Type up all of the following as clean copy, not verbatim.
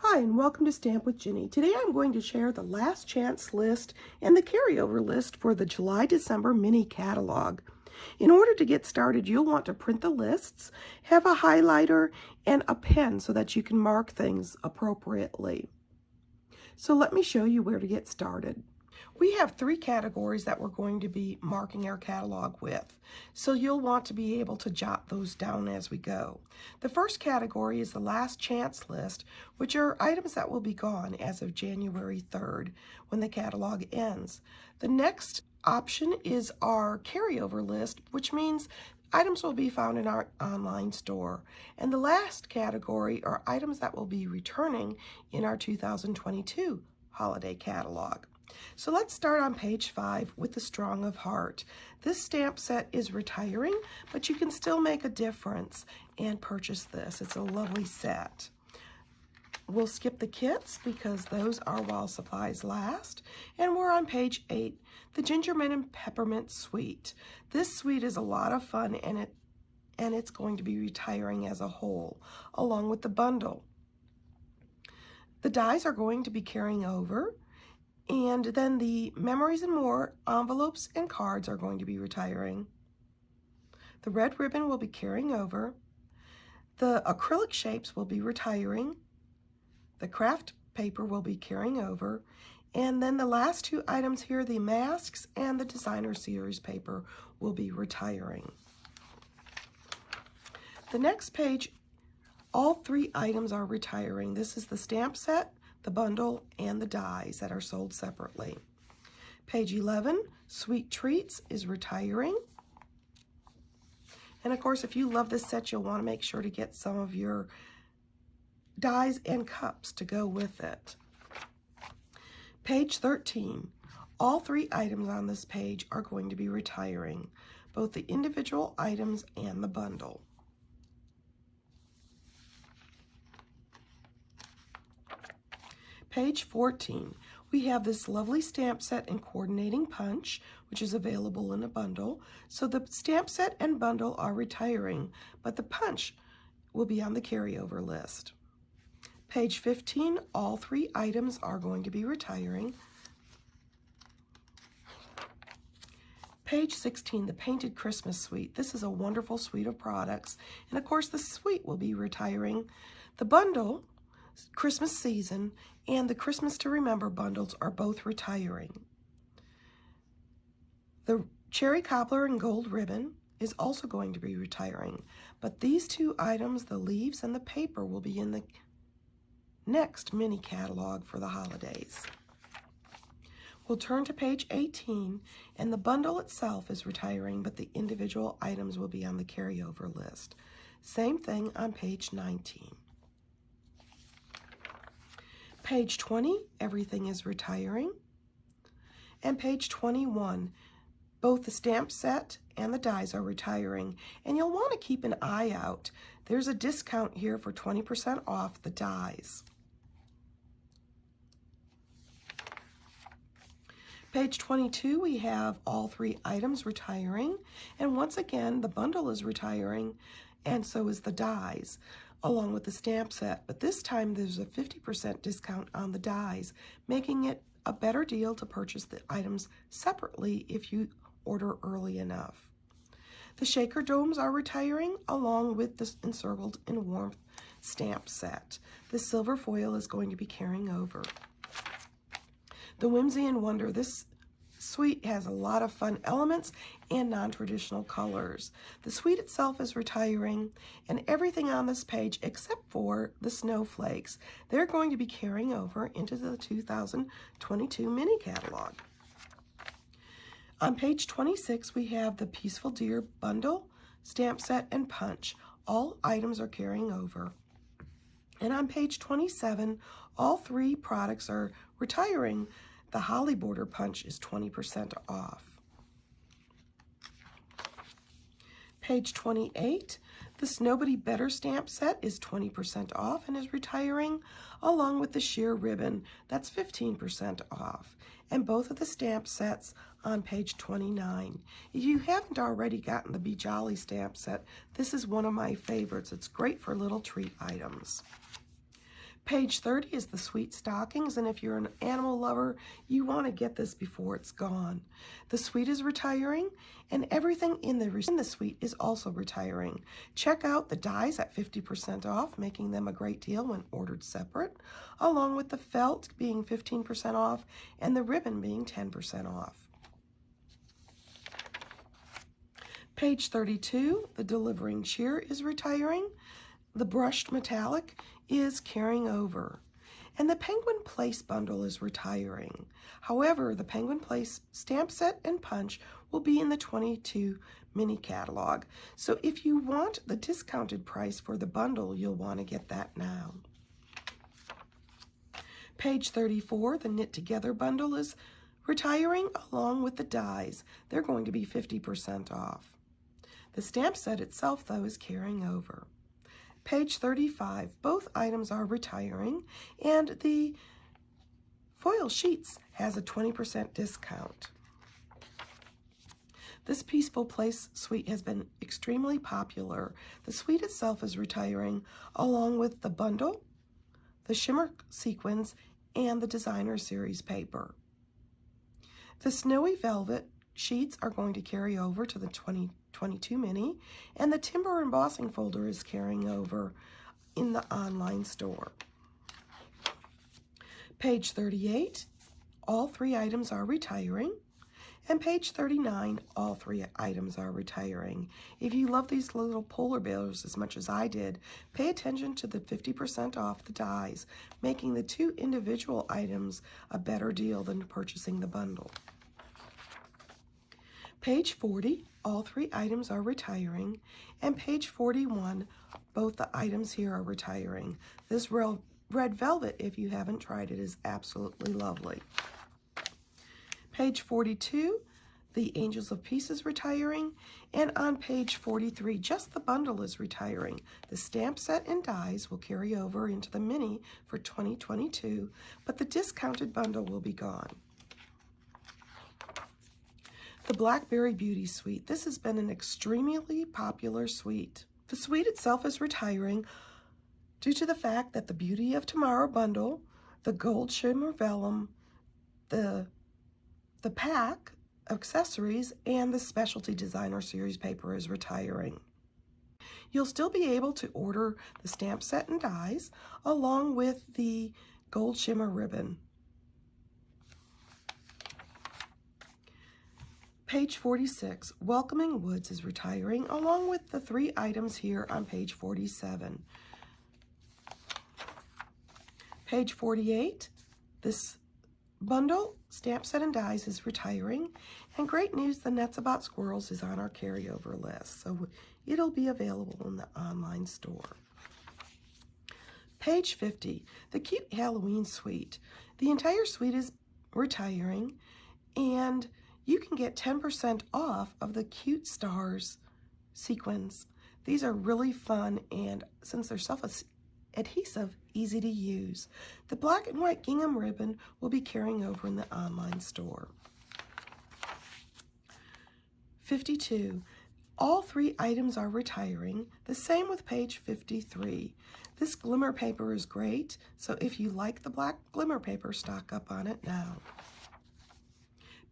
Hi, and welcome to Stamp with Ginny. Today I'm going to share the last chance list and the carryover list for the July-December mini catalog. In order to get started, you'll want to print the lists, have a highlighter, and a pen so that you can mark things appropriately. So let me show you where to get started. We have 3 categories that we're going to be marking our catalog with, so you'll want to be able to jot those down as we go. The first category is the last chance list, which are items that will be gone as of January 3rd when the catalog ends. The next option is our carryover list, which means items will be found in our online store. And the last category are items that will be returning in our 2022 holiday catalog. So let's start on page 5 with the Strong of Heart. This stamp set is retiring, but you can still make a difference and purchase this. It's a lovely set. We'll skip the kits because those are while supplies last. And we're on page 8, the Gingermint and Peppermint Suite. This suite is a lot of fun, and it's going to be retiring as a whole, along with the bundle. The dies are going to be carrying over. And then the Memories and More envelopes and cards are going to be retiring. The red ribbon will be carrying over. The acrylic shapes will be retiring. The craft paper will be carrying over. And then the last 2 items here, the masks and the designer series paper, will be retiring. The next page, all 3 items are retiring. This is the stamp set, the bundle, and the dies that are sold separately. Page 11, Sweet Treats is retiring. And of course, if you love this set, you'll want to make sure to get some of your dies and cups to go with it. Page 13, all 3 items on this page are going to be retiring, both the individual items and the bundle. Page 14, we have this lovely stamp set and coordinating punch, which is available in a bundle. So the stamp set and bundle are retiring, but the punch will be on the carryover list. Page 15, all 3 items are going to be retiring. Page 16, the Painted Christmas Suite. This is a wonderful suite of products, and of course the suite will be retiring. The bundle, Christmas Season, and the Christmas to Remember bundles are both retiring. The Cherry Cobbler and Gold Ribbon is also going to be retiring, but these 2 items, the leaves and the paper, will be in the next mini catalog for the holidays. We'll turn to page 18, and the bundle itself is retiring, but the individual items will be on the carryover list. Same thing on page 19. Page 20, everything is retiring. And page 21, both the stamp set and the dies are retiring. And you'll want to keep an eye out. There's a discount here for 20% off the dies. Page 22, we have all 3 items retiring. And once again, the bundle is retiring, and so is the dies, along with the stamp set. But this time there's a 50% discount on the dies, making it a better deal to purchase the items separately if you order early enough. The shaker domes are retiring, along with the Encircled in Warmth stamp set. The silver foil is going to be carrying over. The Whimsy and Wonder, this suite has a lot of fun elements and non-traditional colors. The suite itself is retiring, and everything on this page except for the snowflakes, they're going to be carrying over into the 2022 mini catalog. On page 26, we have the Peaceful Deer bundle, stamp set, and punch. All items are carrying over. And on page 27, all 3 products are retiring. The Holly Border punch is 20% off. Page 28, this Nobody Better stamp set is 20% off and is retiring, along with the sheer ribbon, that's 15% off. And both of the stamp sets on page 29. If you haven't already gotten the Be Jolly stamp set, this is one of my favorites. It's great for little treat items. Page 30 is the sweet stockings, and if you're an animal lover, you want to get this before it's gone. The suite is retiring, and everything in the suite is also retiring. Check out the dies at 50% off, making them a great deal when ordered separate, along with the felt being 15% off and the ribbon being 10% off. Page 32, the delivering cheer is retiring. The brushed metallic is carrying over, and the Penguin Place bundle is retiring. However, the Penguin Place stamp set and punch will be in the 22 mini catalog. So if you want the discounted price for the bundle, you'll want to get that now. Page 34, the Knit Together bundle is retiring along with the dies. They're going to be 50% off. The stamp set itself, though, is carrying over. Page 35, both items are retiring, and the foil sheets has a 20% discount. This Peaceful Place suite has been extremely popular. The suite itself is retiring, along with the bundle, the shimmer sequins, and the designer series paper. The Snowy Velvet sheets are going to carry over to the 2022 mini, and the timber embossing folder is carrying over in the online store. Page 38, all 3 items are retiring, and page 39, all 3 items are retiring. If you love these little polar bears as much as I did, pay attention to the 50% off the dies, making the 2 individual items a better deal than purchasing the bundle. Page 40, all 3 items are retiring, and page 41, both the items here are retiring. This red velvet, if you haven't tried it, is absolutely lovely. Page 42, the Angels of Peace is retiring, and on page 43, just the bundle is retiring. The stamp set and dies will carry over into the mini for 2022, but the discounted bundle will be gone. The Blackberry Beauty Suite. This has been an extremely popular suite. The suite itself is retiring due to the fact that the Beauty of Tomorrow bundle, the gold shimmer vellum, the pack, accessories, and the specialty designer series paper is retiring. You'll still be able to order the stamp set and dies along with the gold shimmer ribbon. Page 46, Welcoming Woods is retiring, along with the 3 items here on page 47. Page 48, this bundle, stamp set and dies is retiring, and great news, the Nets About Squirrels is on our carryover list, so it'll be available in the online store. Page 50, the Cute Halloween Suite. The entire suite is retiring, and you can get 10% off of the Cute Stars sequins. These are really fun, and since they're self-adhesive, easy to use. The black and white gingham ribbon will be carrying over in the online store. 52. All 3 items are retiring. The same with page 53. This glimmer paper is great, so if you like the black glimmer paper, stock up on it now.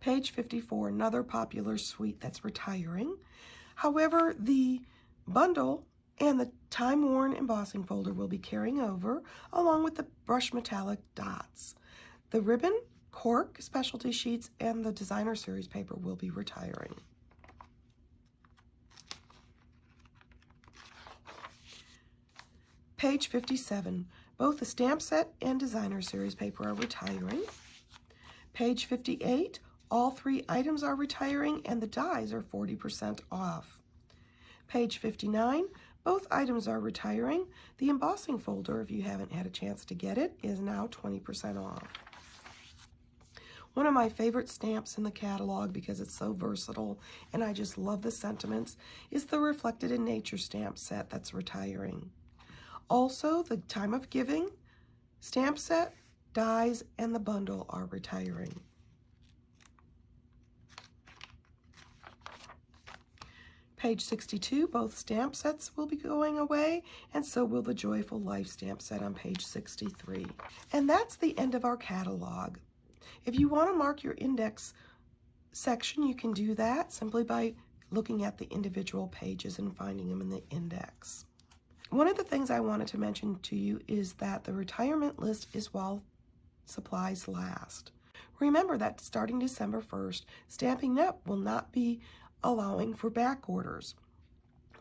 Page 54, another popular suite that's retiring. However, the bundle and the time-worn embossing folder will be carrying over, along with the brush metallic dots. The ribbon, cork, specialty sheets, and the designer series paper will be retiring. Page 57, both the stamp set and designer series paper are retiring. Page 58, all 3 items are retiring, and the dies are 40% off. Page 59, both items are retiring. The embossing folder, if you haven't had a chance to get it, is now 20% off. One of my favorite stamps in the catalog, because it's so versatile and I just love the sentiments, is the Reflected in Nature stamp set that's retiring. Also, the Time of Giving stamp set, dies, and the bundle are retiring. Page 62, both stamp sets will be going away, and so will the Joyful Life stamp set on page 63. And that's the end of our catalog. If you want to mark your index section, you can do that simply by looking at the individual pages and finding them in the index. One of the things I wanted to mention to you is that the retirement list is while supplies last. Remember that starting December 1st, Stampin' Up! Will not be allowing for back orders.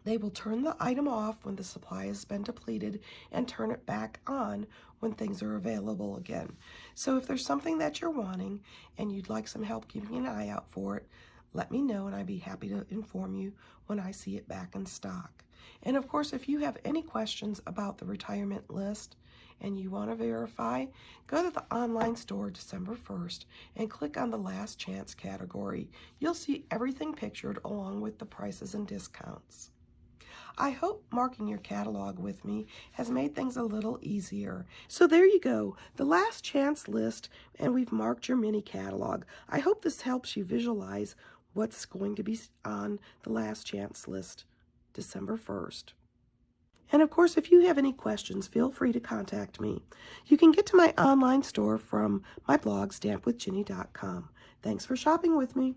They will turn the item off when the supply has been depleted and turn it back on when things are available again. So if there's something that you're wanting and you'd like some help keeping an eye out for it, let me know and I'd be happy to inform you when I see it back in stock. And of course, if you have any questions about the retirement list and you want to verify, go to the online store December 1st and click on the Last Chance category. You'll see everything pictured along with the prices and discounts. I hope marking your catalog with me has made things a little easier. So there you go, the Last Chance list, and we've marked your mini catalog. I hope this helps you visualize what's going to be on the Last Chance list December 1st. And of course, if you have any questions, feel free to contact me. You can get to my online store from my blog, stampwithjini.com. Thanks for shopping with me.